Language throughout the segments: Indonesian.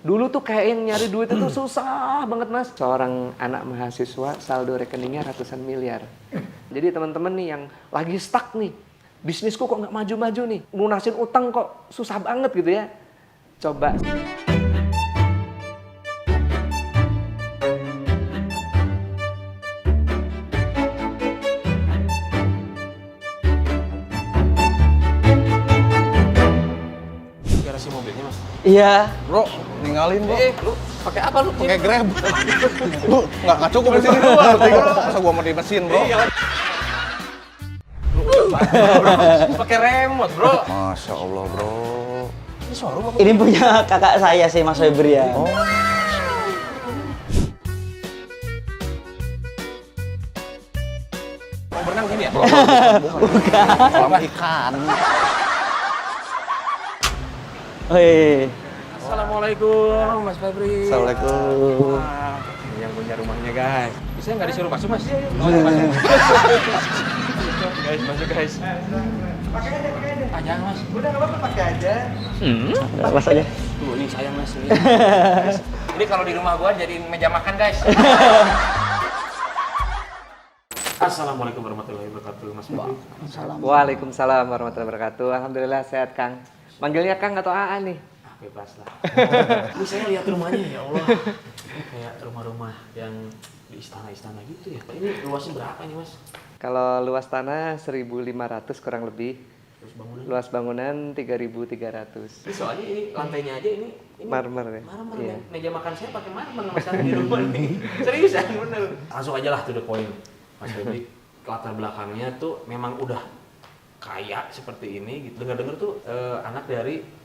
Dulu tuh kayak yang nyari duit itu susah banget mas. Seorang anak mahasiswa saldo rekeningnya ratusan miliar. Jadi teman-teman nih yang lagi stuck nih, bisnisku kok nggak maju-maju nih, lunasin utang kok susah banget gitu ya. Coba. Garasi mobilnya mas? Iya. Bro, ninggalin bro. Lu pakai apa lu? Pakai Grab. Lu nggak cukup di sini bro. Ngerti bro. Masa gua mau di mesin bro. Pakai remote bro. Masya Allah bro. Ini showroom apa? Ini punya kakak saya sih, Mas Febrian. Oh. Mau berenang gini ya? Bro, bukan. Kolam ikan. Hei. Assalamualaikum Mas Febri. Assalamualaikum. Wah, ini yang punya rumahnya guys. Bisa nggak disuruh masuk mas? Guys, masuk guys. Pakai aja. Ah, jangan mas. Udah nggak apa-apa pakai aja. Mas aja. Tuh, ini sayang mas. Ini, guys. Ini kalau di rumah gua jadiin meja makan guys. Assalamualaikum warahmatullahi wabarakatuh Mas Febri. Waalaikumsalam warahmatullahi wabarakatuh. Alhamdulillah sehat Kang. Manggilnya Kang atau AA nih? Bebas lah. Ini saya lihat rumahnya ya Allah. Ini kayak rumah-rumah yang di istana-istana gitu ya. Ini luasnya berapa nih mas? Kalau luas tanah 1.500 kurang lebih. Terus bangunan? Luas bangunan 3.300. Ini soalnya ini lantainya aja ini Marmer ya? Marmer Iya. ya. Meja makan saya pakai marmer mas Kang di rumah nih. Seriusan bener. Langsung aja lah to the point. Mas Febri, latar belakangnya tuh memang udah kaya seperti ini gitu. Dengar-dengar tuh anak dari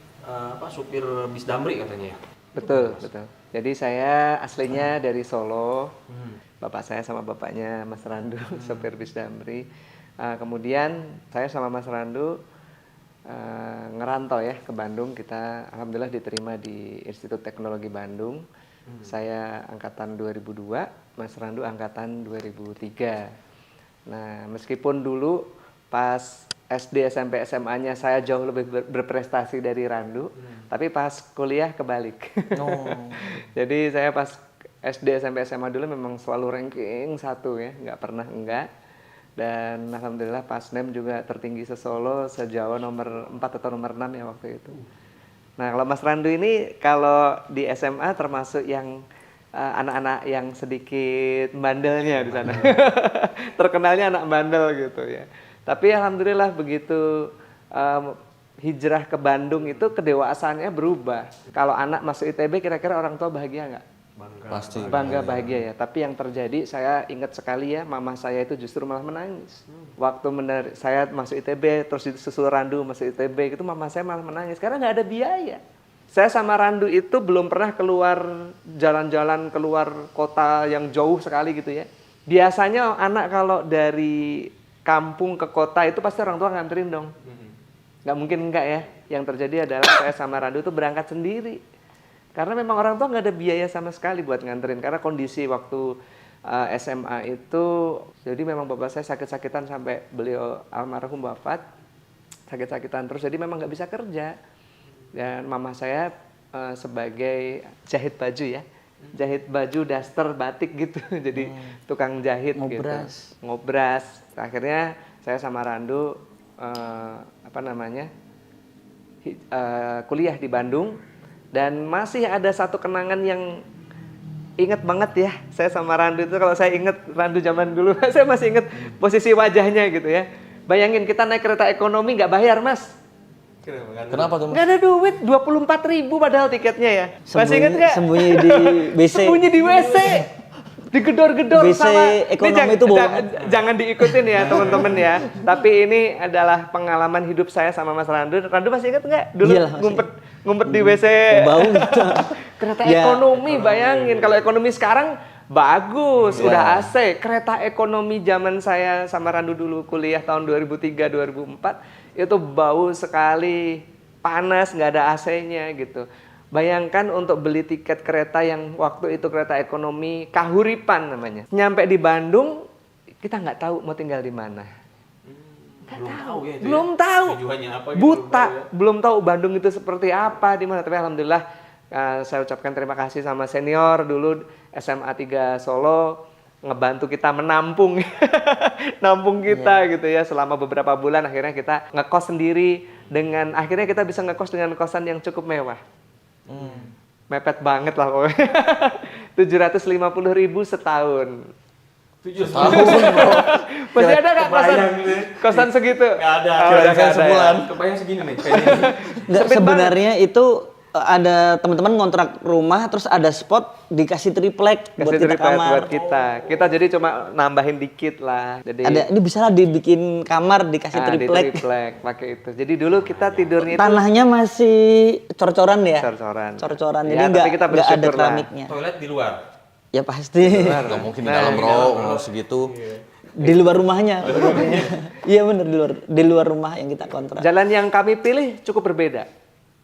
supir bis Damri katanya ya. Betul, betul. Jadi saya aslinya dari Solo. Bapak saya sama bapaknya Mas Randu, sopir bis Damri. Kemudian saya sama Mas Randu ngerantau ya ke Bandung. Kita alhamdulillah diterima di Institut Teknologi Bandung. Saya angkatan 2002, Mas Randu angkatan 2003. Nah, meskipun dulu pas SD, SMP, SMA-nya saya jauh lebih berprestasi dari Randu, tapi pas kuliah kebalik. Jadi saya pas SD, SMP, SMA dulu memang selalu ranking 1 ya, nggak pernah enggak. Dan alhamdulillah pas NEM juga tertinggi se-Solo, se-Jawa nomor 4 atau nomor 6 ya waktu itu. Nah kalau Mas Randu ini kalau di SMA termasuk yang anak-anak yang sedikit bandelnya di sana. Terkenalnya anak bandel gitu ya. Tapi alhamdulillah begitu hijrah ke Bandung itu kedewasaannya berubah. Kalau anak masuk ITB kira-kira orang tua bahagia nggak? Bangga. Pasti. Bangga bahagia ya. Tapi yang terjadi saya ingat sekali ya, mama saya itu justru malah menangis. Waktu saya masuk ITB terus disusul Randu masuk ITB itu mama saya malah menangis karena nggak ada biaya. Saya sama Randu itu belum pernah keluar jalan-jalan keluar kota yang jauh sekali gitu ya. Biasanya anak kalau dari kampung ke kota itu pasti orang tua nganterin dong. Nggak mungkin enggak ya. Yang terjadi adalah saya sama Randu itu berangkat sendiri. Karena memang orang tua nggak ada biaya sama sekali buat nganterin. Karena kondisi waktu SMA itu, jadi memang bapak saya sakit-sakitan sampai beliau almarhum wafat. Sakit-sakitan terus, jadi memang nggak bisa kerja. Dan mama saya sebagai jahit baju ya. Jahit baju, daster, batik gitu. Jadi tukang jahit Ngobras. gitu. Ngobras. Akhirnya saya sama Randu kuliah di Bandung dan masih ada satu kenangan yang inget banget ya. Saya sama Randu itu kalau saya inget Randu zaman dulu, saya masih inget posisi wajahnya gitu ya. Bayangin kita naik kereta ekonomi nggak bayar mas. Kenapa tuh mas? Nggak ada duit, 24.000 padahal tiketnya ya. Masih inget nggak? Sembunyi di WC. Sembunyi di WC. Digedor-gedor WC sama ekonomi itu bohong. jangan diikutin ya teman-teman ya. Tapi ini adalah pengalaman hidup saya sama Mas Randu. Randu masih ingat nggak? Dulu Iyalah, masih. ngumpet di WC. Bau gitu. Kereta Ya. ekonomi, bayangin. Kalau ekonomi sekarang bagus, udah AC. Kereta ekonomi zaman saya sama Randu dulu kuliah tahun 2003, 2004 itu bau sekali, panas, nggak ada AC-nya gitu. Bayangkan untuk beli tiket kereta yang waktu itu kereta ekonomi Kahuripan namanya. Nyampe di Bandung, kita nggak tahu mau tinggal di mana. Belum tahu ya itu Belum ya? tahu. Tujuannya apa gitu, Buta, belum tahu ya? belum tahu Bandung itu seperti apa, di mana. Tapi alhamdulillah Saya ucapkan terima kasih sama senior dulu SMA 3 Solo ngebantu kita menampung nampung kita gitu ya selama beberapa bulan. Akhirnya kita ngekos sendiri dengan akhirnya kita bisa ngekos dengan kosan yang cukup mewah. Mepet banget lah pokoknya. 750.000 setahun. 7 tahun. Masih ada nggak kosan, kosan segitu? Nggak ada. Oh, udah nggak ada sebulan. ya. Kebayang segini nih, kayak ini. Nggak, Sempit sebenarnya itu ada teman-teman ngontrak rumah terus ada spot dikasih triplek buat Kasih kita triplek kamar. buat kita. Kita jadi cuma nambahin dikit lah. Jadi Ada ini bisa lah dibikin kamar dikasih di triplek. triplek pakai itu. Jadi dulu kita tidurnya itu Tanahnya masih cor-coran ya? cor-coran. Cor-coran. Ya, Jadi tapi nggak kita ada bersyukur lah. keramiknya. Toilet di luar. Ya pasti. Nggak mungkin di dalam bro, umur segitu. Di luar rumahnya. Iya bener di luar rumah yang kita kontrak. Jalan yang kami pilih cukup berbeda.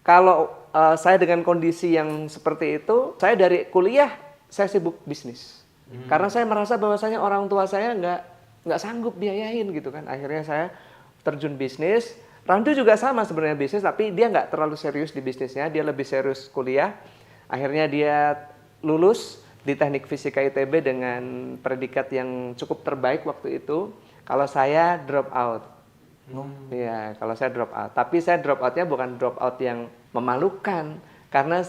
Kalau saya dengan kondisi yang seperti itu, saya dari kuliah saya sibuk bisnis. Karena saya merasa bahwasanya orang tua saya nggak sanggup biayain gitu kan. Akhirnya saya terjun bisnis. Randu juga sama sebenarnya bisnis, tapi dia nggak terlalu serius di bisnisnya. Dia lebih serius kuliah. Akhirnya dia lulus di Teknik Fisika ITB dengan predikat yang cukup terbaik waktu itu. Kalau saya drop out. Iya, kalau saya drop out. Tapi saya drop outnya bukan drop out yang memalukan, karena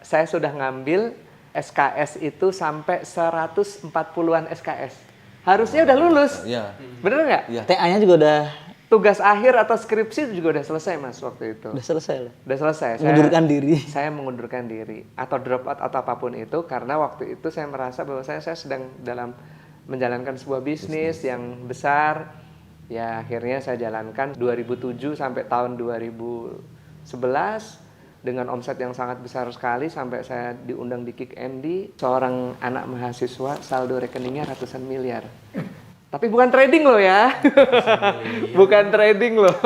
saya sudah ngambil SKS itu sampai 140-an SKS. Harusnya udah lulus. Iya. Bener nggak? Iya. TA-nya juga udah Tugas akhir atau skripsi juga udah selesai Mas waktu itu. selesai lah. Udah selesai. Mengundurkan diri. Saya mengundurkan diri atau drop out atau apapun itu karena waktu itu saya merasa bahwa saya sedang dalam menjalankan sebuah bisnis yang besar. Ya akhirnya saya jalankan 2007 sampai tahun 2011 dengan omset yang sangat besar sekali sampai saya diundang di Kick MD. Seorang anak mahasiswa saldo rekeningnya ratusan miliar. Tapi bukan trading loh ya. Bukan trading loh.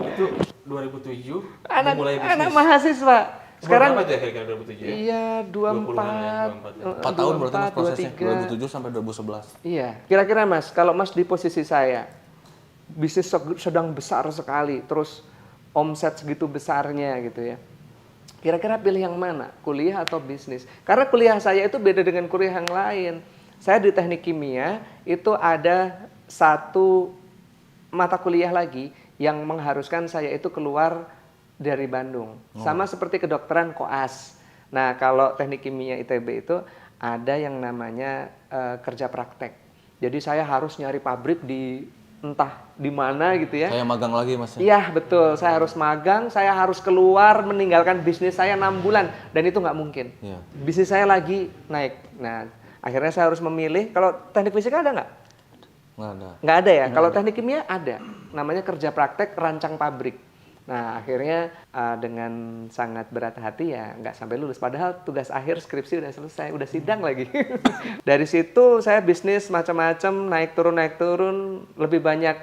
Itu 2007 mulai bisnis. Anak mahasiswa. Sekarang berapa itu ya kira-kira 2007 ya? Iya, 20-an ya, 4 tahun berarti mas prosesnya, 23. 2007 sampai 2011. Iya, kira-kira Mas, kalau Mas di posisi saya, bisnis sedang besar sekali, terus omset segitu besarnya gitu ya. Kira-kira pilih yang mana? Kuliah atau bisnis? Karena kuliah saya itu beda dengan kuliah yang lain. Saya di teknik kimia itu ada satu mata kuliah lagi yang mengharuskan saya itu keluar dari Bandung. Sama seperti kedokteran koas. Nah, kalau teknik kimia ITB itu ada yang namanya kerja praktek. Jadi saya harus nyari pabrik di entah di mana gitu ya. Saya magang lagi mas. Iya betul, saya harus magang, saya harus keluar meninggalkan bisnis saya 6 bulan dan itu nggak mungkin. Iya. Bisnis saya lagi naik. Nah, akhirnya saya harus memilih. Kalau teknik fisika ada nggak? Nggak ada. Nggak ada ya. Kalau teknik kimia ada. Namanya kerja praktek rancang pabrik. Nah, akhirnya dengan sangat berat hati ya nggak sampai lulus. Padahal tugas akhir skripsi udah selesai, udah sidang lagi. Dari situ saya bisnis macam-macam, naik turun, lebih banyak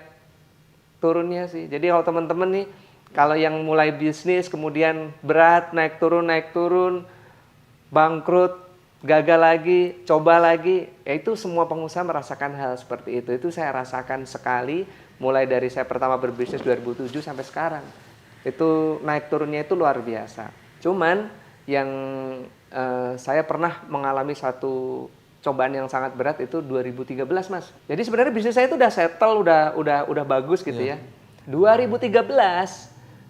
turunnya sih. Jadi kalau teman-teman nih, kalau yang mulai bisnis kemudian berat, naik turun, bangkrut, gagal lagi, coba lagi, ya itu semua pengusaha merasakan hal seperti itu. Itu saya rasakan sekali, mulai dari saya pertama berbisnis 2007 sampai sekarang. Itu naik turunnya itu luar biasa. Cuman yang saya pernah mengalami satu cobaan yang sangat berat itu 2013 Mas. Jadi sebenarnya bisnis saya itu udah settle, udah bagus gitu ya. 2013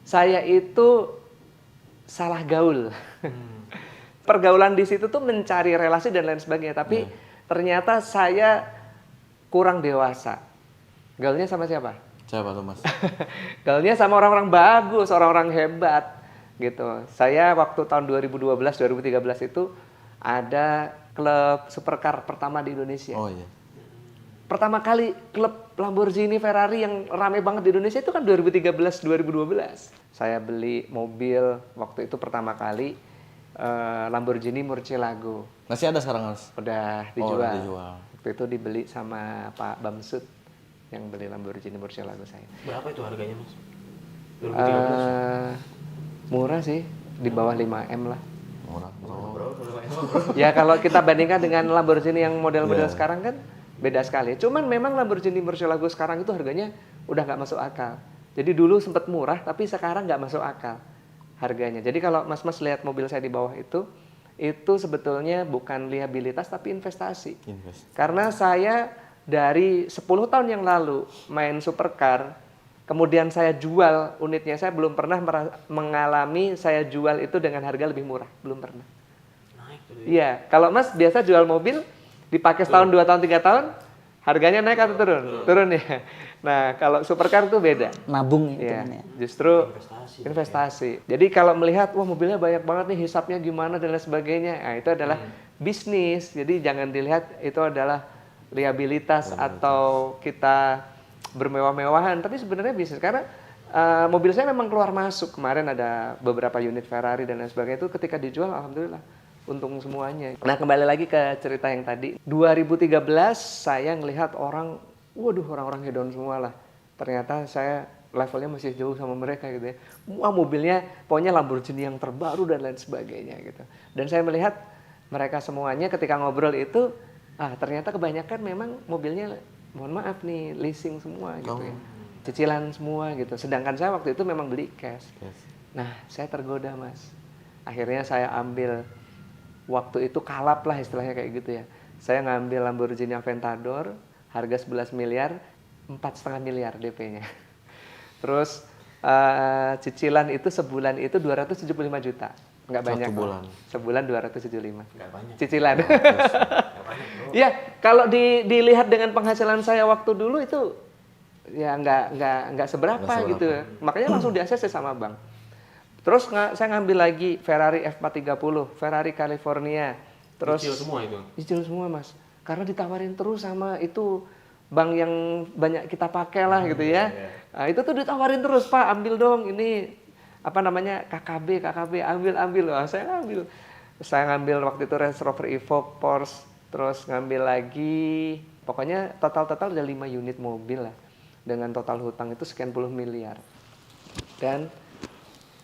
saya itu salah gaul. Pergaulan di situ tuh mencari relasi dan lain sebagainya, tapi ternyata saya kurang dewasa. Gaulnya sama siapa? Siapa tuh mas? Gaulnya sama orang-orang bagus, orang-orang hebat gitu. Saya waktu tahun 2012-2013 itu ada klub supercar pertama di Indonesia. Oh iya. Pertama kali klub Lamborghini Ferrari yang ramai banget di Indonesia itu kan 2013-2012. Saya beli mobil waktu itu pertama kali Lamborghini Murcielago. Masih ada sekarang mas? Udah Oh, dijual. udah dijual. Waktu itu dibeli sama Pak Bamsud yang beli Lamborghini Murcielago saya. Berapa itu harganya mas? 2013? Murah sih, di bawah 5M lah. Murah. Oh. Ya kalau kita bandingkan dengan Lamborghini yang model-model Yeah. sekarang kan beda sekali. Cuman memang Lamborghini Murcielago sekarang itu harganya udah nggak masuk akal. Jadi dulu sempat murah tapi sekarang nggak masuk akal. harganya. Jadi kalau Mas lihat mobil saya di bawah itu sebetulnya bukan liabilitas tapi investasi. Karena saya dari 10 tahun yang lalu main supercar, kemudian saya jual unitnya, saya belum pernah mengalami saya jual itu dengan harga lebih murah, belum pernah. Naik tuh. Iya, kalau Mas biasa jual mobil dipakai setahun, 2 tahun, 3 tahun, harganya naik atau turun? Turun ya. Nah, kalau supercar itu beda. Nabung itu Iya, kan ya. justru Investasi. investasi. Jadi kalau melihat wah mobilnya banyak banget nih, hisapnya gimana dan lain sebagainya, nah itu adalah bisnis. Jadi jangan dilihat itu adalah liabilitas atau kita bermewah-mewahan, tapi sebenarnya bisnis. Karena mobil saya memang keluar masuk. Kemarin ada beberapa unit Ferrari dan lain sebagainya, itu ketika dijual alhamdulillah untung semuanya. Nah, kembali lagi ke cerita yang tadi. 2013 saya ngelihat orang, waduh, orang-orang hedon semua lah. Ternyata saya levelnya masih jauh sama mereka gitu ya. Wah, mobilnya pokoknya Lamborghini yang terbaru dan lain sebagainya gitu. Dan saya melihat mereka semuanya ketika ngobrol itu, ternyata kebanyakan memang mobilnya, mohon maaf nih, leasing semua gitu ya. Cicilan semua gitu. Sedangkan saya waktu itu memang beli cash. Nah, saya tergoda, Mas. Akhirnya saya ambil, waktu itu kalap lah istilahnya kayak gitu ya. Saya ngambil Lamborghini Aventador, harga 11 miliar, 4,5 miliar DP-nya. Terus cicilan itu sebulan itu 275 juta. Nggak banyak. Satu bulan. Sebulan 275. Nggak banyak. Cicilan. Nggak banyak, bro. Iya, kalau dilihat dengan penghasilan saya waktu dulu itu ya nggak seberapa gitu. Makanya langsung di-ACC sama bank. Terus saya ngambil lagi Ferrari F430, Ferrari California. Terus Cicil semua itu. Cicil semua, Mas. Karena ditawarin terus sama itu bank yang banyak kita pakai lah gitu ya. Nah, itu tuh ditawarin terus, Pak, ambil dong ini apa namanya KKB, ambil. Wah, saya ngambil. Saya ngambil waktu itu Range Rover Evoque, Porsche, terus ngambil lagi, pokoknya total ada 5 unit mobil lah. Dengan total hutang itu sekian puluh miliar. Dan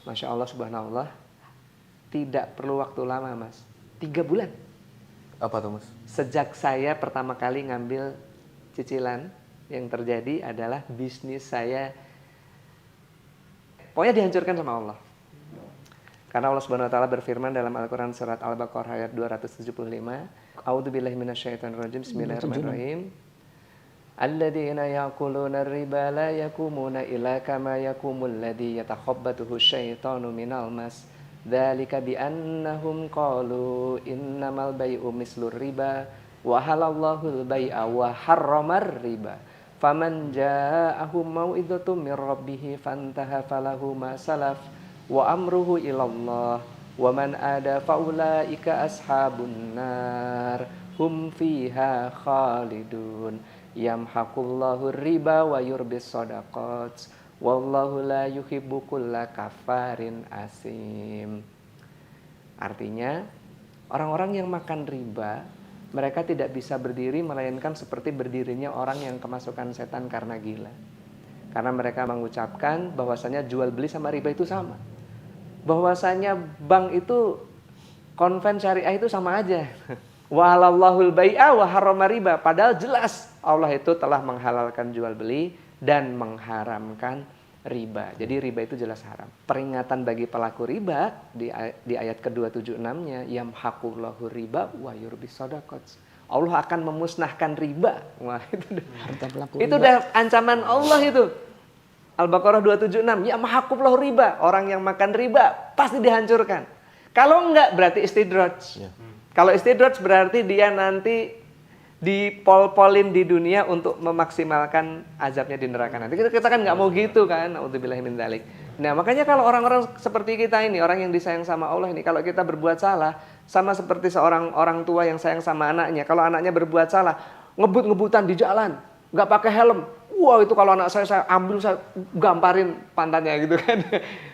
Masya Allah, subhanallah, tidak perlu waktu lama, Mas. 3 bulan. Apa tuh, Mas? Sejak saya pertama kali ngambil cicilan, yang terjadi adalah bisnis saya pokoknya dihancurkan sama Allah. Karena Allah Subhanahu wa taala berfirman dalam Al-Qur'an surat Al-Baqarah ayat 275, A'udzubillahi minasyaitonirrajim. Bismillahirrahmanirrahim. Alladzina ya'kuluna ar-riba la yakumuna illa kama yakumul ladzi yatakhabbathu asyaitanu minal mas. Dzalika bi annahum qalu innamal bai'u mislur riba wa halallahu al-bai'a wa harramar riba. Faman ja'ahu mau'idhatum mir rabbih fantaha falahu ma salaf wa amruhu ilallah wa man ada faulaika ashabun nar hum fiha khalidun yamhaqullahu riba wa yurbis shadaqat wallahu la yuhibbu kulla kafarin asim. Artinya, orang-orang yang makan riba, mereka tidak bisa berdiri melainkan seperti berdirinya orang yang kemasukan setan karena gila. Karena mereka mengucapkan bahwasanya jual beli sama riba itu sama. Bahwasanya bank itu, konven syariah itu sama aja. Wa halallahul bai'a wa harrama riba. Padahal jelas Allah itu telah menghalalkan jual beli dan mengharamkan riba. Jadi riba itu jelas haram. Peringatan bagi pelaku riba di ayat ke-276-nya, yamhaqullahu riba wa yurbis shadaqat. Allah akan memusnahkan riba. Wah, itu udah ancaman Allah itu. Al-Baqarah 276, yamhaqullahu riba. Orang yang makan riba pasti dihancurkan. Kalau enggak berarti istidraj. Kalau istidraj berarti dia nanti dipol-polin di dunia untuk memaksimalkan azabnya di neraka nanti. Kita kan nggak mau gitu kan, naudzubillahi min dzalik. Nah, makanya kalau orang-orang seperti kita ini, orang yang disayang sama Allah ini, kalau kita berbuat salah, sama seperti seorang orang tua yang sayang sama anaknya. Kalau anaknya berbuat salah, ngebut-ngebutan di jalan, nggak pakai helm. Wah, itu kalau anak saya ambil, saya gamparin pantatnya gitu kan.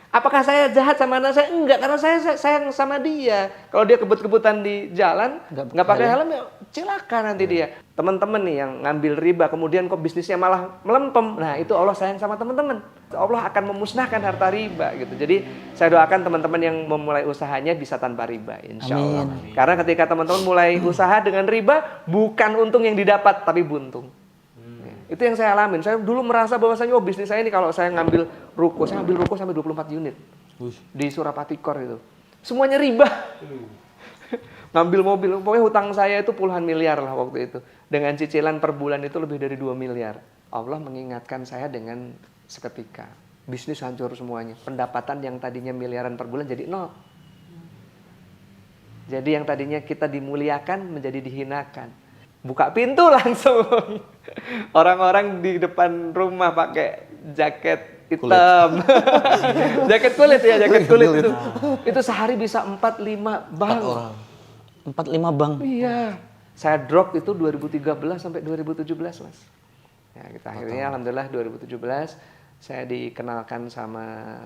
Apakah saya jahat sama anak saya? Enggak, karena saya sayang sama dia. Kalau dia kebut-kebutan di jalan, nggak pakai helm, ya celaka nanti dia. Teman-teman nih yang ngambil riba, kemudian kok bisnisnya malah melempem. Nah, itu Allah sayang sama teman-teman. Allah akan memusnahkan harta riba gitu. Jadi saya doakan teman-teman yang memulai usahanya bisa tanpa riba, insya Allah. Karena ketika teman-teman mulai usaha dengan riba, bukan untung yang didapat, tapi buntung. Itu yang saya alamin. Saya dulu merasa bahwasanya bisnis saya ini kalau saya ngambil ruko, saya ambil ruko sampai 24 unit. di Surapati Kor itu. Semuanya riba. Ngambil mobil, pokoknya hutang saya itu puluhan miliar lah waktu itu. Dengan cicilan per bulan itu lebih dari 2 miliar. Allah mengingatkan saya dengan seketika. Bisnis hancur semuanya. Pendapatan yang tadinya miliaran per bulan jadi nol. Jadi yang tadinya kita dimuliakan menjadi dihinakan. Buka pintu langsung. Orang-orang di depan rumah pakai jaket hitam. Jaket kulit ya, jaket kulit itu. Itu sehari bisa 4-5 bang. 4-5 bang. Iya. Saya drop itu 2013 sampai 2017, Mas. Ya, kita akhirnya alhamdulillah 2017 saya dikenalkan sama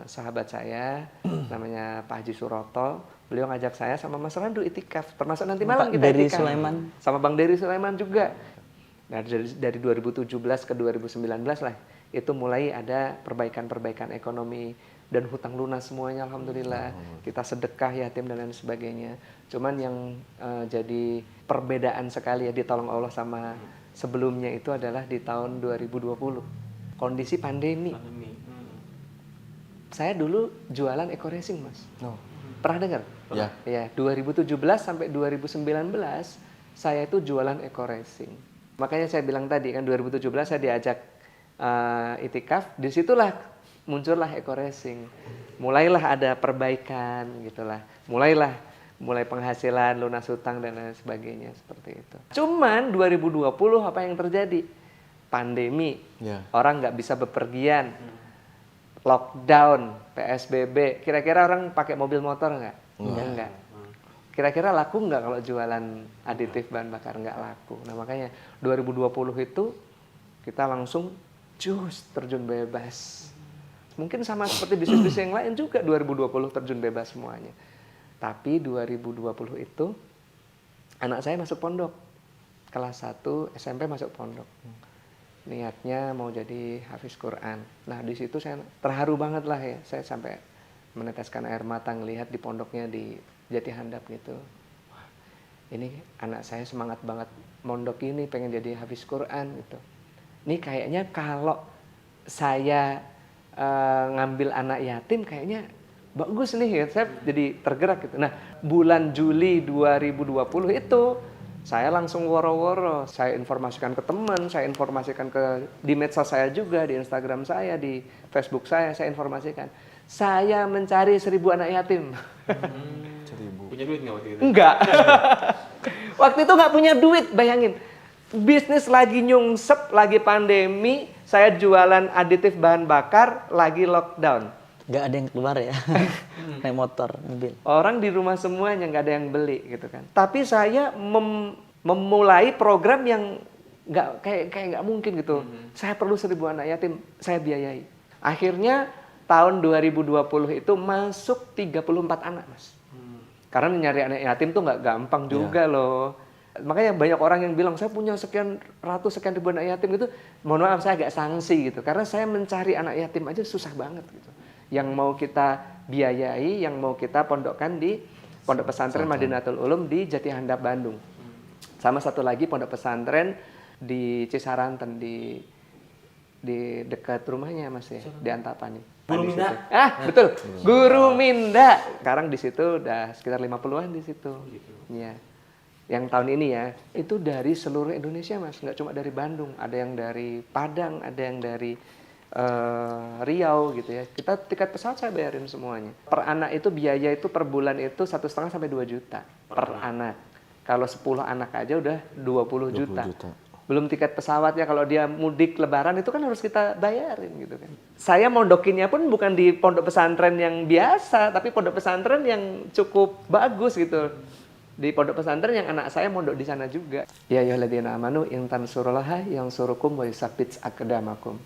sahabat saya namanya Pak Haji Suroto. Beliau ngajak saya sama Mas Randu itikaf, termasuk nanti malam kita Dery itikaf. Sulaiman. Sama Bang Dery Sulaiman juga. Nah, dari 2017 ke 2019 lah itu mulai ada perbaikan-perbaikan ekonomi dan hutang lunas semuanya alhamdulillah. Kita sedekah yatim dan lain sebagainya. Cuman yang jadi perbedaan sekali ya ditolong Allah sama sebelumnya itu adalah di tahun 2020. Kondisi pandemi. Saya dulu jualan eco racing, Mas. Pernah dengar? Ya. Ya, 2017 sampai 2019 saya itu jualan eco racing. Makanya saya bilang tadi kan 2017 saya diajak itikaf, disitulah muncullah eco racing. Mulailah ada perbaikan gitulah. Mulai penghasilan, lunas hutang dan lain sebagainya seperti itu. Cuman 2020 apa yang terjadi? Pandemi. Ya. Orang nggak bisa bepergian. Lockdown, PSBB. Kira-kira orang pakai mobil motor nggak? Enggak. Kira-kira laku nggak kalau jualan aditif bahan bakar? Nggak laku. Nah makanya 2020 itu kita langsung terjun bebas. Mungkin sama seperti bisnis-bisnis yang lain juga 2020 terjun bebas semuanya. Tapi 2020 itu anak saya masuk pondok. Kelas 1 SMP masuk pondok. Niatnya mau jadi hafiz Quran. Nah di situ saya terharu banget lah ya. Saya sampai meneteskan air mata ngelihat di pondoknya di Jati Handap gitu. Wah, ini anak saya semangat banget mondok ini pengen jadi hafiz Quran gitu. Ini kayaknya kalau saya ngambil anak yatim kayaknya bagus nih ya. Saya jadi tergerak gitu. Nah bulan Juli 2020 itu saya langsung woro-woro, saya informasikan ke teman, saya informasikan di medsos saya juga, di Instagram saya, di Facebook saya informasikan. Saya mencari 1.000 anak yatim. 1.000. Punya duit nggak waktu itu? Enggak. Waktu itu nggak punya duit, bayangin. Bisnis lagi nyungsep, lagi pandemi, saya jualan aditif bahan bakar, lagi lockdown. Nggak ada yang keluar ya. Naik motor, mobil. Orang di rumah semuanya nggak ada yang beli gitu kan. Tapi saya memulai program yang kayak nggak mungkin gitu. Saya perlu 1.000 anak yatim, saya biayai. Akhirnya tahun 2020 itu masuk 34 anak, Mas. Karena nyari anak yatim tuh nggak gampang juga loh. Makanya banyak orang yang bilang saya punya sekian ribu anak yatim gitu. Mohon maaf saya agak sanksi gitu. Karena saya mencari anak yatim aja susah banget gitu. Yang mau kita biayai, yang mau kita pondokkan di Pondok Pesantren Madinatul Ulum di Jati Handap, Bandung. Sama satu lagi pondok pesantren di Cisaranten di dekat rumahnya Mas ya, di Antapani. Guru Minda. Betul. Guru Minda. Sekarang di situ udah sekitar 50-an di situ. Iya. Yang tahun ini ya, itu dari seluruh Indonesia Mas, nggak cuma dari Bandung, ada yang dari Padang, ada yang dari Riau gitu ya. Kita tiket pesawat saya bayarin semuanya. Per anak itu biaya itu per bulan itu 1,5 sampai 2 juta per anak. Kalau 10 anak aja udah 20 juta. Belum tiket pesawatnya, kalau dia mudik lebaran itu kan harus kita bayarin gitu kan. Saya mondokinnya pun bukan di pondok pesantren yang biasa, tapi pondok pesantren yang cukup bagus gitu. Di pondok pesantren yang anak saya mondok di sana juga. Ya ayyuhalladzina amanu in tansurullaha yansurukum wa yusabbit aqdamakum.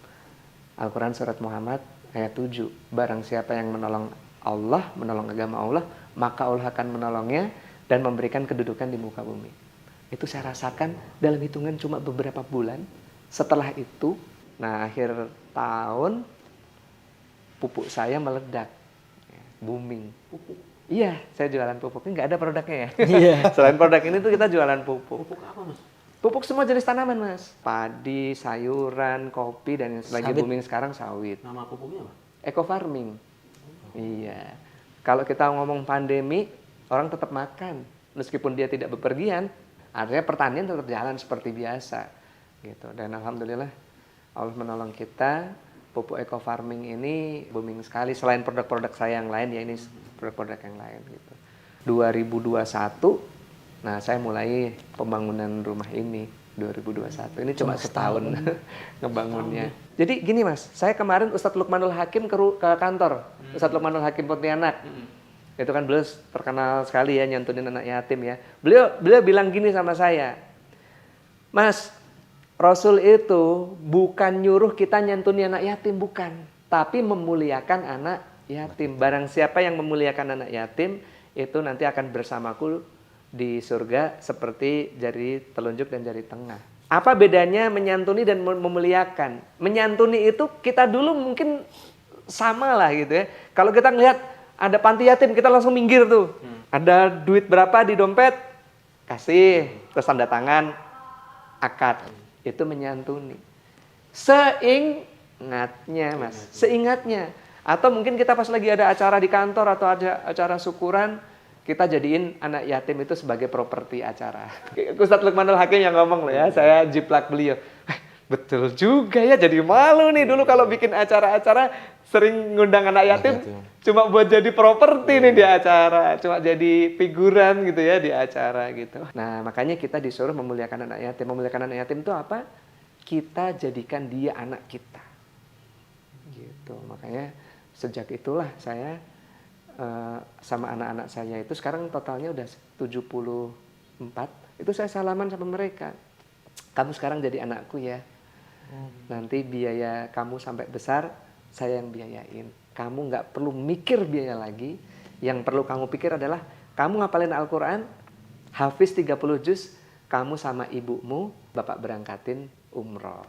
Al-Quran Surat Muhammad ayat 7. Barang siapa yang menolong Allah, menolong agama Allah, maka Allah akan menolongnya dan memberikan kedudukan di muka bumi. Itu saya rasakan dalam hitungan cuma beberapa bulan. Setelah itu, nah akhir tahun, pupuk saya meledak. Booming. Pupuk? Iya, saya jualan pupuk. Ini nggak ada produknya ya. Iya. Selain produk ini tuh kita jualan pupuk. Pupuk apa Mas? Pupuk semua jenis tanaman Mas. Padi, sayuran, kopi, dan yang lagi booming sekarang sawit. Nama pupuknya apa? Eco farming. Iya. Kalau kita ngomong pandemi, orang tetap makan. Meskipun dia tidak bepergian, artinya pertanian tetap jalan seperti biasa. Gitu. Dan alhamdulillah Allah menolong kita. Pupuk eco farming ini booming sekali. Selain produk-produk saya yang lain, ya ini produk-produk yang lain. Gitu. 2021, nah saya mulai pembangunan rumah ini. 2021, ini cuma setahun ngebangunnya. Jadi gini Mas, saya kemarin Ustadz Lukmanul Hakim ke kantor. Ustadz Lukmanul Hakim Pontianak. Itu kan beliau terkenal sekali ya nyantunin anak yatim ya. Beliau bilang gini sama saya, Mas, Rasul itu bukan nyuruh kita nyantunin anak yatim, bukan. Tapi memuliakan anak yatim. Barang siapa yang memuliakan anak yatim, itu nanti akan bersamaku di surga seperti jari telunjuk dan jari tengah. Apa bedanya menyantuni dan memuliakan? Menyantuni itu kita dulu mungkin sama lah gitu ya. Kalau kita ngelihat ada panti yatim, kita langsung minggir tuh. Ada duit berapa di dompet, kasih, terus tanda tangan, akad. Itu menyantuni. Seingatnya Mas, seingatnya. Atau mungkin kita pas lagi ada acara di kantor atau ada acara syukuran, kita jadiin anak yatim itu sebagai properti acara. Ustadz Lukmanul Hakim yang ngomong loh ya, saya jiplak beliau. Betul juga ya, jadi malu nih dulu kalau bikin acara-acara sering ngundang anak yatim cuma buat jadi properti nih di acara, cuma jadi figuran gitu ya di acara gitu. Nah makanya kita disuruh memuliakan anak yatim. Memuliakan anak yatim itu apa? Kita jadikan dia anak kita. Gitu, makanya sejak itulah saya sama anak-anak saya itu sekarang totalnya udah 74. Itu saya salaman sama mereka. Kamu sekarang jadi anakku ya. Nanti biaya kamu sampai besar saya yang biayain. Kamu nggak perlu mikir biaya lagi. Yang perlu kamu pikir adalah kamu ngapalin Al-Quran, hafiz 30 juz, kamu sama ibumu bapak berangkatin umroh.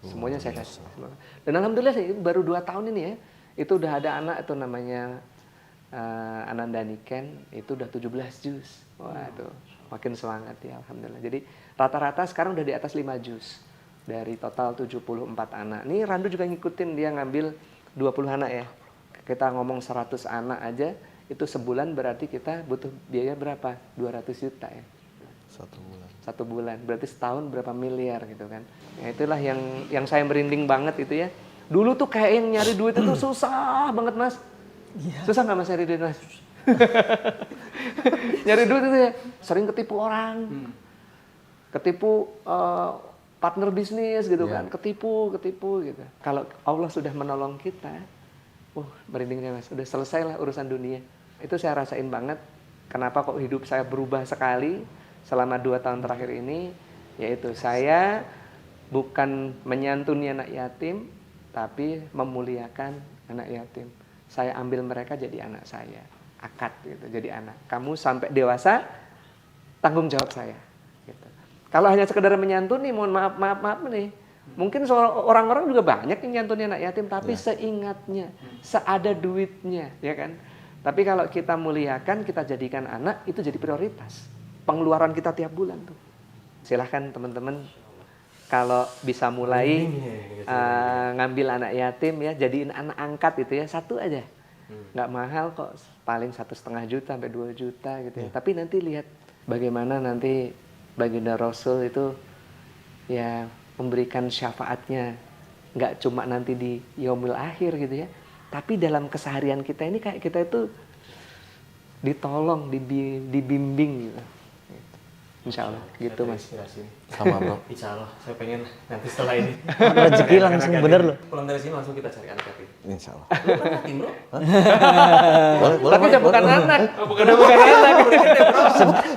Semuanya saya kasih. Dan alhamdulillah baru 2 tahun ini ya, itu udah ada anak itu namanya Ananda Niken, itu udah 17 juz. Wah itu makin semangat ya alhamdulillah. Jadi rata-rata sekarang udah di atas 5 juz dari total 74 anak. Nih Randu juga ngikutin, dia ngambil 20 anak ya. Kita ngomong 100 anak aja, itu sebulan berarti kita butuh biaya berapa? 200 juta ya. 1 bulan. Berarti setahun berapa miliar gitu kan. Ya itulah yang saya merinding banget itu ya. Dulu tuh kayak yang nyari duit itu susah banget Mas. Iya. Susah nggak Mas nyari duit Mas? Nyari duit itu ya sering ketipu orang, ketipu partner bisnis gitu kan, ketipu gitu. Kalau Allah sudah menolong kita, merindingnya Mas, udah selesai lah urusan dunia. Itu saya rasain banget. Kenapa kok hidup saya berubah sekali selama 2 tahun terakhir ini? Yaitu saya bukan menyantuni anak yatim, tapi memuliakan anak yatim. Saya ambil mereka jadi anak saya, akad gitu, jadi anak. Kamu sampai dewasa, tanggung jawab saya. Gitu. Kalau hanya sekedar menyantuni, mohon maaf nih. Mungkin orang-orang juga banyak yang nyantuni anak yatim, tapi seingatnya, seada duitnya, ya kan. Tapi kalau kita muliakan, kita jadikan anak, itu jadi prioritas. Pengeluaran kita tiap bulan tuh. Silahkan teman-teman, kalau bisa mulai ngambil anak yatim ya, jadiin anak angkat gitu ya, 1 aja. Nggak mahal kok, paling 1,5 juta sampai 2 juta gitu ya. Tapi nanti lihat bagaimana nanti baginda Rasul itu ya memberikan syafaatnya. Nggak cuma nanti di yaumil akhir gitu ya. Tapi dalam keseharian kita ini kayak kita itu ditolong, dibimbing gitu. Insya Allah gitu Mas. Sama bro. Insya Allah, saya pengen nanti setelah ini Rezeki langsung bener loh. pulang dari sini langsung kita cari anak yatim. Insya Allah. Lu kan yatim bro? Tapi udah bukan anak. Udah bukan anak.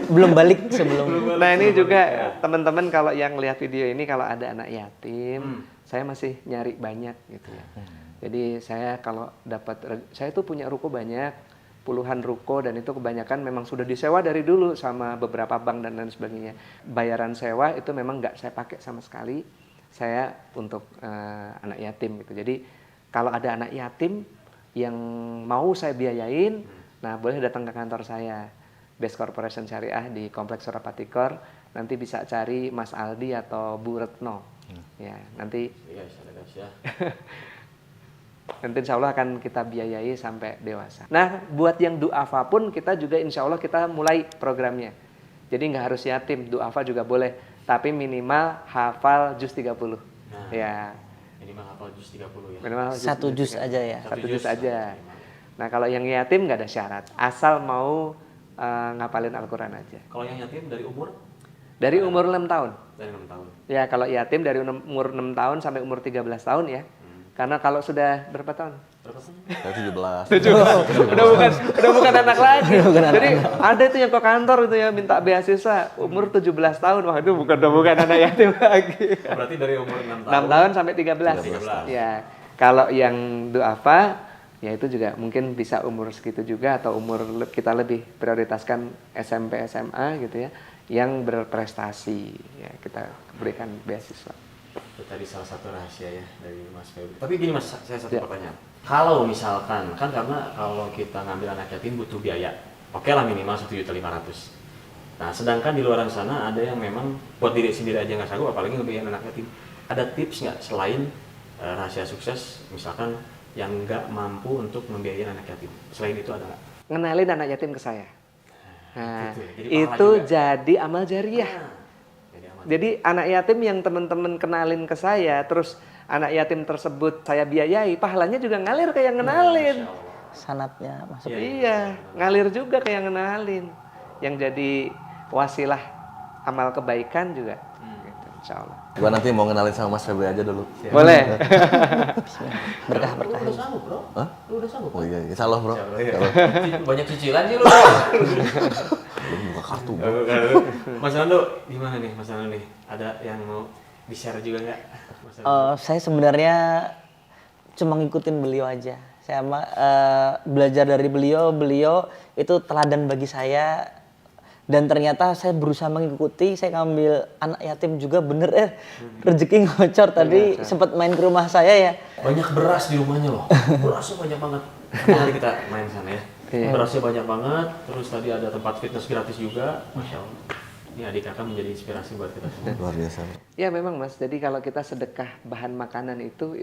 Belum balik sebelum. Nah ini juga teman-teman kalau yang lihat video ini, kalau ada anak yatim, saya masih nyari banyak gitu ya. Jadi saya kalau dapat, saya tuh punya ruko banyak, puluhan ruko, dan itu kebanyakan memang sudah disewa dari dulu sama beberapa bank dan lain sebagainya. Bayaran sewa itu memang nggak saya pakai sama sekali, saya untuk anak yatim gitu. Jadi kalau ada anak yatim yang mau saya biayain, nah boleh datang ke kantor saya, Best Corporation Syariah di Kompleks Surapatikor. Nanti bisa cari Mas Aldi atau Bu Retno. Ya nanti. Iya, ya. Nanti insya Allah akan kita biayai sampai dewasa. Nah, buat yang duafa pun kita juga insya Allah kita mulai programnya. Jadi nggak harus yatim, duafa juga boleh. Tapi minimal hafal juz 30. Nah, Ya, minimal hafal juz 30 ya. minimal Satu juz aja ya. Satu juz aja. Nah, kalau yang yatim nggak ada syarat. Asal mau ngapalin Al-Quran aja. Kalau yang yatim dari umur? Dari umur 6 tahun. Dari 6 tahun. Ya, kalau yatim dari umur 6 tahun sampai umur 13 tahun ya. Karena kalau sudah berapa tahun? Berapa tahun? Saya 17. udah bukan anak lagi. Jadi ada itu yang ke kantor itu ya minta beasiswa umur 17 tahun. Wah, itu bukan anak yatim lagi. Oh, berarti dari umur 6 tahun. 6 tahun sampai 13. 13. Ya. Kalau yang duafa ya itu juga mungkin bisa umur segitu juga atau umur kita lebih prioritaskan SMP SMA gitu ya yang berprestasi ya kita berikan beasiswa. Itu tadi salah satu rahasia ya dari Mas Febri. Tapi gini Mas, saya satu Ya. pertanyaan. Kalau misalkan, kan karena kalau kita ngambil anak yatim butuh biaya. Oke lah minimal 1.500.000. Nah, sedangkan di luar sana ada yang memang buat diri sendiri aja nggak sanggup, apalagi ngebiayain anak yatim. Ada tips nggak selain rahasia sukses, misalkan yang nggak mampu untuk membiayain anak yatim? Selain itu ada nggak? Ngenalin anak yatim ke saya. Nah, gitu ya. Jadi pahala itu juga. jadi amal jariah. Jadi aman. Jadi anak yatim yang teman-teman kenalin ke saya, terus anak yatim tersebut saya biayai, pahalanya juga ngalir ke yang ngenalin. Masya Allah. Sanatnya masuk. Iya, Iya, ngalir juga ke yang ngenalin. Yang jadi wasilah amal kebaikan juga. Gitu, insya Allah. Gua nanti mau ngenalin sama Mas Febri aja dulu. Boleh. Berkah-berkah. Lu udah sanggup bro? Hah? Lu udah sanggup? Oh iya, insya Allah bro. Insya Allah, Insya iya. Allah. Banyak cicilan sih lu. Belum buka kartu bro. Mas Rando, gimana nih Mas Rando nih? Ada yang mau di-share juga nggak? Mas Rando? Saya sebenarnya cuma ngikutin beliau aja. Saya belajar dari beliau itu teladan bagi saya. Dan ternyata saya berusaha mengikuti, saya ngambil anak yatim juga bener rezeki ngocor tadi sempat main ke rumah saya ya. Banyak beras di rumahnya loh. Berasnya banyak banget. Mari kita main sana ya. Iya. Berasnya banyak banget. Terus tadi ada tempat fitness gratis juga. Masya Allah. Ini adik kakak menjadi inspirasi buat kita semua. Luar biasa. Ya memang Mas, jadi kalau kita sedekah bahan makanan itu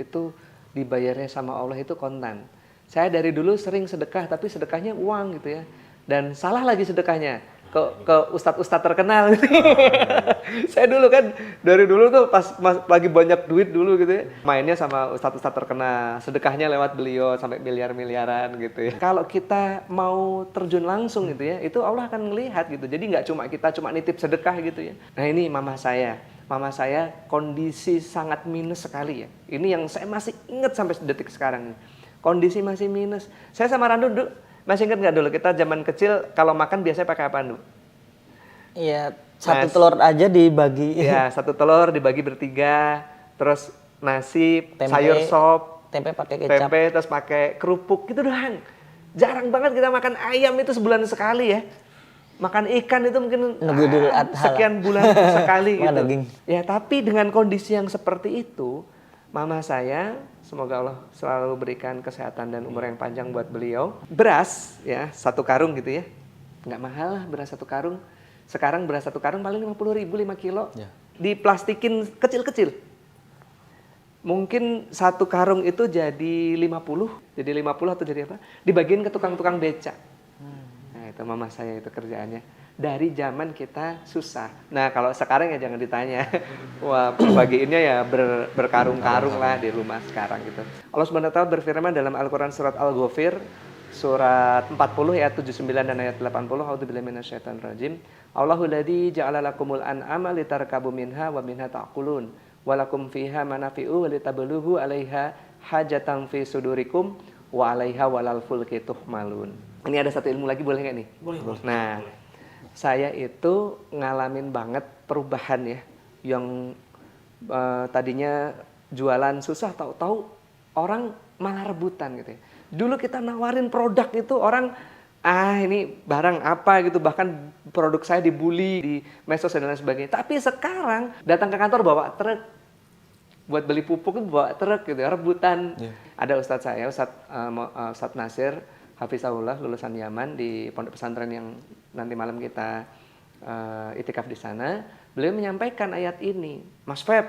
dibayarnya sama Allah itu kontan. Saya dari dulu sering sedekah, tapi sedekahnya uang gitu ya. Dan salah lagi sedekahnya ke ustadz-ustadz terkenal. Saya dulu kan dari dulu tuh pas lagi banyak duit dulu gitu ya, mainnya sama ustadz-ustadz terkenal, sedekahnya lewat beliau sampai miliar-miliaran gitu ya. Kalau kita mau terjun langsung gitu ya, itu Allah akan melihat gitu. Jadi nggak kita cuma nitip sedekah gitu ya. Nah ini mama saya kondisi sangat minus sekali ya. Ini yang saya masih ingat sampai detik sekarang nih. Kondisi masih minus. Saya sama Randu dulu, masih ingat nggak dulu kita zaman kecil kalau makan biasanya pakai apa dulu? Iya, satu telur aja dibagi. Ya, satu telur dibagi bertiga, terus nasi, Tempe. sayur sop, Tempe pakai kecap. tempe, terus pakai kerupuk gitu doang. Jarang banget kita makan ayam itu sebulan sekali ya. Makan ikan itu mungkin Nunggu Idul Adha lah. sekian bulan sekali Makan gitu. daging. Ya, tapi dengan kondisi yang seperti itu, mama saya, semoga Allah selalu berikan kesehatan dan umur yang panjang buat beliau. Beras ya, satu karung gitu ya. Nggak mahal lah beras satu karung. Sekarang beras satu karung paling 50.000 5 kilo. Ya. Diplastikin kecil-kecil. Mungkin satu karung itu jadi 50. Jadi 50 atau jadi apa? Dibagiin ke tukang-tukang beca. Nah itu mama saya itu kerjaannya. Dari zaman kita susah. Nah kalau sekarang ya jangan ditanya. Wah bagiinnya ya berkarung-karung lah di rumah sekarang gitu. Allah SWT berfirman dalam Al-Quran surat Al-Ghafir. Surat 40 ayat 79 dan ayat 80. A'udzubillahi minasyaitonir rajim. Allahul ladzi ja'ala lakumul an'ama litarkabu minha wa minha ta'kulun. Walakum fiha manafi'u wa litabluhu 'alaiha hajatan fi sudurikum wa 'alaiha walal fulki tuhmalun. Ini ada satu ilmu lagi boleh nggak nih? Boleh. Nah, saya itu ngalamin banget perubahan ya, yang tadinya jualan susah, tahu-tahu orang malah rebutan gitu ya. Dulu kita nawarin produk itu orang, ini barang apa gitu, bahkan produk saya dibully di medsos dan lain sebagainya. Tapi sekarang datang ke kantor bawa truk, buat beli pupuk itu bawa truk gitu, rebutan. Ada ustadz saya, Ustadz Nasir Hafizahullah, lulusan Yaman di pondok pesantren yang nanti malam kita itikaf di sana. Beliau menyampaikan ayat ini, Mas Feb,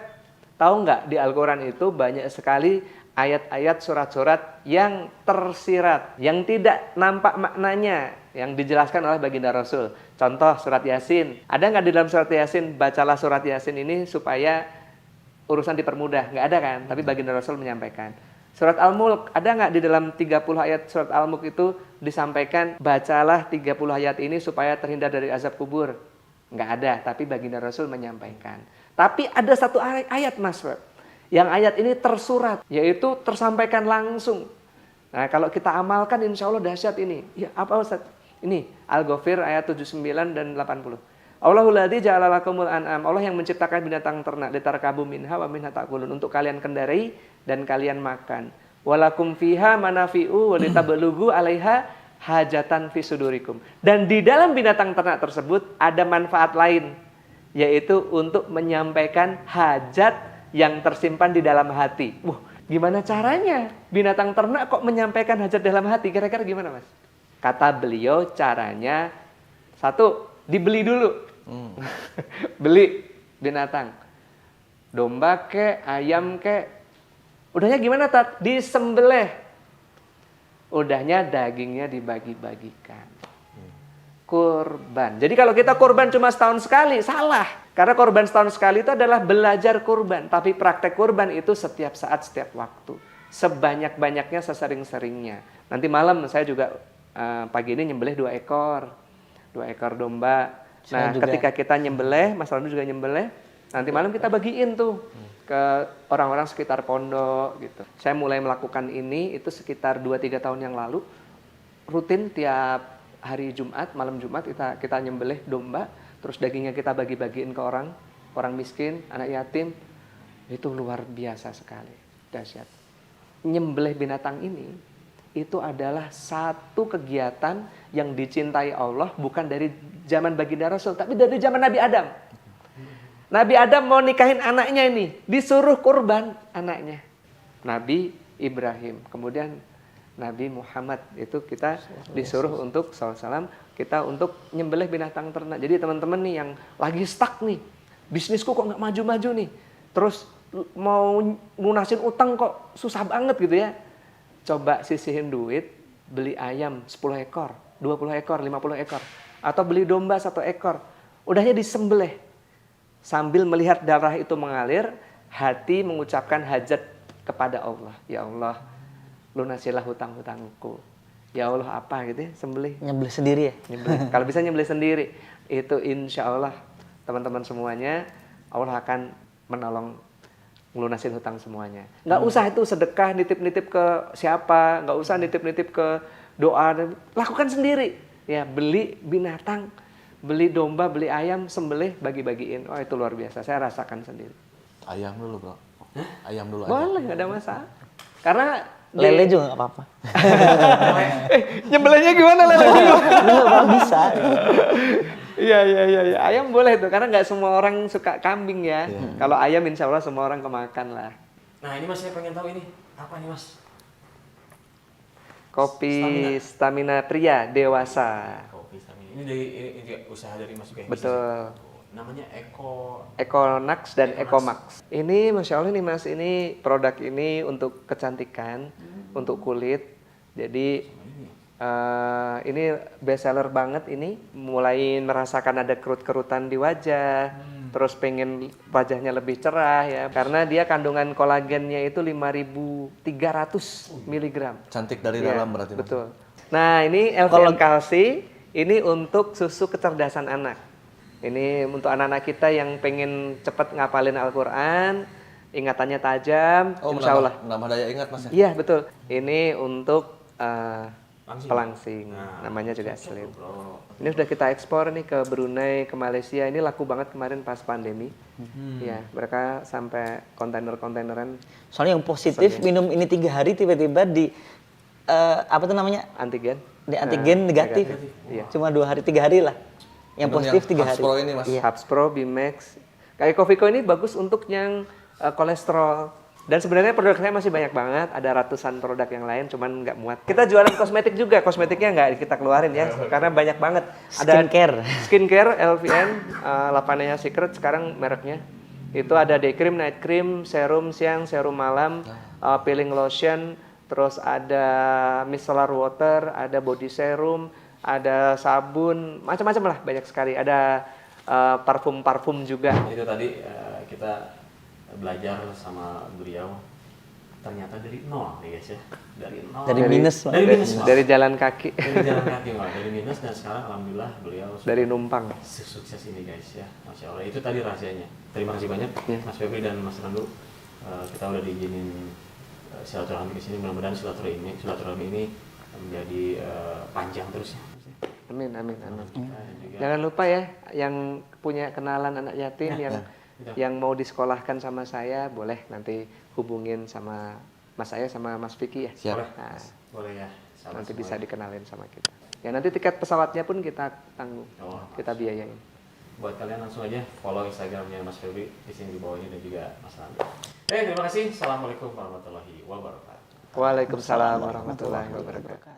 tahu nggak di Al-Quran itu banyak sekali ayat-ayat surat-surat yang tersirat, yang tidak nampak maknanya, yang dijelaskan oleh baginda Rasul. Contoh surat Yasin. Ada nggak di dalam surat Yasin, bacalah surat Yasin ini supaya urusan dipermudah? Nggak ada kan? Tapi baginda Rasul menyampaikan. Surat Al-Mulk, ada nggak di dalam 30 ayat surat Al-Mulk itu disampaikan, bacalah 30 ayat ini supaya terhindar dari azab kubur? Nggak ada, tapi baginda Rasul menyampaikan. Tapi ada satu ayat Mas, yang ayat ini tersurat, yaitu tersampaikan langsung. Nah, kalau kita amalkan insya Allah dahsyat ini. Ya, apa Ustaz? Ini Al-Ghafir ayat 79 dan 80. Allahul ladzi ja'ala lakumul an'am. Allah yang menciptakan binatang ternak, litarkabu minha wa minha ta'kulun, untuk kalian kendarai dan kalian makan. Walakum fiha manafi'u wa litablugu 'alaiha hajatan fi sudurikum. Dan di dalam binatang ternak tersebut ada manfaat lain, yaitu untuk menyampaikan hajat yang tersimpan di dalam hati. Wah, gimana caranya binatang ternak kok menyampaikan hajat dalam hati? Kira-kira gimana, Mas? Kata beliau, caranya satu, dibeli dulu. Beli binatang, domba kek, ayam kek. Udahnya gimana, Tat? Disembelih. Udahnya dagingnya dibagi-bagikan. Kurban. Jadi kalau kita kurban cuma setahun sekali, salah. Karena kurban setahun sekali itu adalah belajar kurban. Tapi praktek kurban itu setiap saat, setiap waktu. Sebanyak-banyaknya, sesering-seringnya. Nanti malam saya juga pagi ini nyembelih 2 ekor domba. Nah, ketika kita nyembelih, Mas Randu juga nyembelih, nanti malam kita bagiin tuh ke orang-orang sekitar pondok gitu. Saya mulai melakukan ini itu sekitar 2-3 tahun yang lalu. Rutin tiap hari Jumat, malam Jumat kita nyembelih domba, terus dagingnya kita bagi-bagiin ke orang miskin, anak yatim. Itu luar biasa sekali, dahsyat. Nyembelih binatang ini itu adalah satu kegiatan yang dicintai Allah, bukan dari zaman baginda Rasul, tapi dari zaman Nabi Adam. Nabi Adam mau nikahin anaknya ini, disuruh kurban anaknya. Nabi Ibrahim, kemudian Nabi Muhammad, itu kita disuruh untuk SAW, kita untuk nyembelih binatang ternak. Jadi teman-teman nih yang lagi stuck nih, bisnisku kok nggak maju-maju nih, terus mau lunasin utang kok susah banget gitu ya. Coba sisihin duit, beli ayam 10 ekor, 20 ekor, 50 ekor. Atau beli domba 1 ekor. Udahnya disembelih. Sambil melihat darah itu mengalir, hati mengucapkan hajat kepada Allah. Ya Allah, lunasilah hutang-hutangku. Ya Allah apa gitu ya, sembelih. Nyembelih sendiri ya? Nyembelih. Kalau bisa nyembelih sendiri. Itu insya Allah teman-teman semuanya, Allah akan menolong ngelunasin hutang semuanya. Nggak usah itu sedekah, nitip-nitip ke siapa, nggak usah nitip-nitip ke doa, lakukan sendiri. Ya, beli binatang, beli domba, beli ayam, sembelih, bagi-bagiin. Oh, itu luar biasa, saya rasakan sendiri. Ayam dulu, Bro. Ayam dulu aja. Boleh, nggak ada masalah. Karena Lele juga nggak apa-apa. nyembelihnya gimana lele? Nggak bisa. Iya. Ayam boleh tuh, karena nggak semua orang suka kambing ya. Kalau ayam insya Allah semua orang kemakan lah. Nah ini Mas, saya pengen tahu ini apa nih Mas? Kopi stamina pria dewasa. Kopi stamina. Ini dari ini usaha dari Mas juga. Betul. Namanya Econax dan Ecomax. Ini Masya Allah nih Mas, ini produk ini untuk kecantikan, untuk kulit. Jadi ini best seller banget ini. Mulai merasakan ada kerut-kerutan di wajah, terus pengen wajahnya lebih cerah ya. Karena dia kandungan kolagennya itu 5.300 mg. Cantik dari Ya, dalam berarti. betul. Nah ini LVN Kalsi, ini untuk susu kecerdasan anak. Ini untuk anak-anak kita yang pengen cepat ngapalin Al-Quran, ingatannya tajam, insya Allah. Menambah daya ingat Mas ya? Iya betul. Ini untuk pelangsing. pelangsing, namanya juga Slim. Ini sudah kita ekspor nih ke Brunei, ke Malaysia. Ini laku banget kemarin pas pandemi. Ya, mereka sampai kontainer-kontaineran. Soalnya yang positif minum ini 3 hari tiba-tiba di apa tuh namanya? Antigen. Di antigen negatif. Iya. Cuma 2 hari 3 hari lah. Yang positif 3 hari. Pro ini Mas. Hubs Pro, Bimax. Kayak Covico ini bagus untuk yang kolesterol. Dan sebenarnya produk saya masih banyak banget. Ada ratusan produk yang lain, cuman nggak muat. Kita jualan kosmetik juga. Kosmetiknya nggak kita keluarin ya, karena banyak banget. Ada Skincare. Skincare, LVN, Lavanea Secret sekarang mereknya. Itu ada day cream, night cream, serum siang, serum malam, peeling lotion, terus ada micellar water, ada body serum, ada sabun, macam-macam lah, banyak sekali. Ada parfum-parfum juga. Itu tadi kita belajar sama beliau, ternyata dari nol nih guys ya, dari nol, Dari minus, Pak. dari minus, Pak. Dari jalan kaki, Dari jalan kaki, Pak. Dari minus, dan sekarang alhamdulillah beliau dari numpang. sukses ini guys ya, masya Allah. Itu tadi rahasianya. Terima kasih banyak Mas Febri dan Mas Randu, kita udah diizinin silaturahmi ke sini. Mudah-mudahan silaturahmi ini menjadi panjang terus ya. Amin, amin, amin. Kita juga Jangan lupa ya, yang punya kenalan anak yatim yang mau disekolahkan sama saya, boleh nanti hubungin sama Mas saya sama Mas Vicky ya. Siap. boleh, Nah, boleh ya. Sahabat nanti semua bisa ya. dikenalin sama kita. Ya nanti tiket pesawatnya pun kita tanggung, Oh, kita biayain. buat kalian langsung aja follow Instagramnya Mas Febri di sini di bawah ini, dan juga Mas Randu. Terima kasih. Assalamualaikum warahmatullahi wabarakatuh. Waalaikumsalam warahmatullahi wabarakatuh.